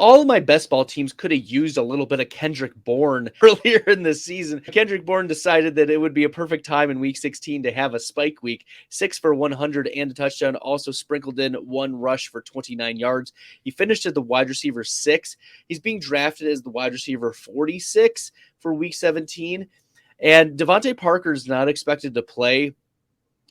all of my best ball teams could have used a little bit of Kendrick Bourne earlier in this season. Kendrick Bourne decided that it would be a perfect time in week 16 to have a spike week. 6 for 100 and a touchdown, also sprinkled in 1 rush for 29 yards. He finished as the wide receiver 6. He's being drafted as the wide receiver 46 for week 17. And Devontae Parker is not expected to play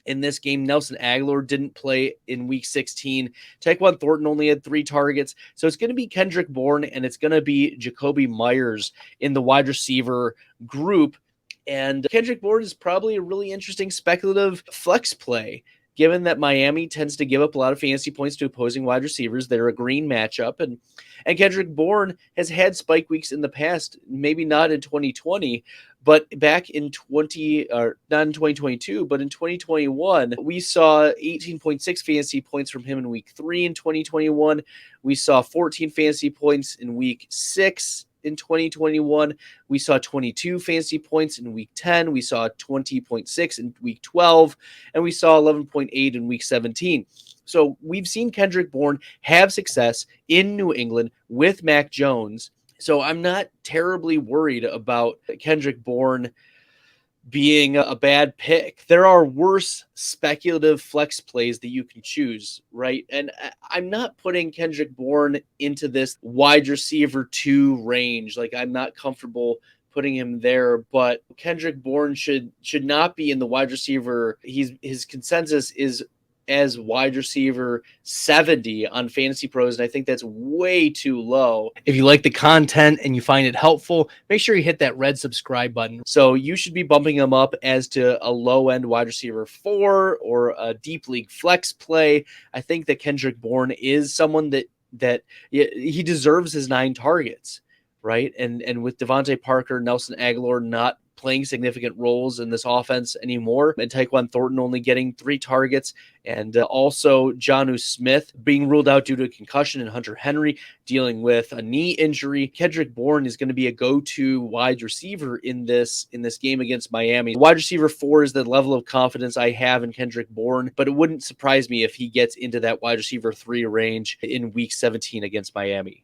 in this game. Nelson Aguilar didn't play in week 16. Tyquan Thornton only had 3 targets. So it's going to be Kendrick Bourne and it's going to be Jacoby Myers in the wide receiver group. And Kendrick Bourne is probably a really interesting speculative flex play, given that Miami tends to give up a lot of fantasy points to opposing wide receivers. They're a green matchup. And Kendrick Bourne has had spike weeks in the past, maybe not in 2020, but back in not in 2022, but in 2021, we saw 18.6 fantasy points from him in week 3 in 2021. We saw 14 fantasy points in week 6 in 2021. We saw 22 fantasy points in week 10. We saw 20.6 in week 12, and we saw 11.8 in week 17. So we've seen Kendrick Bourne have success in New England with Mac Jones. So I'm not terribly worried about Kendrick Bourne being a bad pick. There are worse speculative flex plays that you can choose, right? And I'm not putting Kendrick Bourne into this wide receiver 2 range. Like, I'm not comfortable putting him there, but Kendrick Bourne should not be in the wide receiver. His consensus is as wide receiver 70 on Fantasy Pros, and I think that's way too low. If you like the content and you find it helpful, make sure you hit that red subscribe button. So you should be bumping him up as to a low-end wide receiver 4 or a deep league flex play. I think that Kendrick Bourne is someone that he deserves his 9 targets, right? And with Devontae Parker, Nelson Aguilar not playing significant roles in this offense anymore, and Tyquan Thornton only getting 3 targets, and also Jonnu Smith being ruled out due to a concussion, and Hunter Henry dealing with a knee injury. Kendrick Bourne is going to be a go-to wide receiver in this game against Miami. Wide receiver 4 is the level of confidence I have in Kendrick Bourne, but it wouldn't surprise me if he gets into that wide receiver 3 range in week 17 against Miami.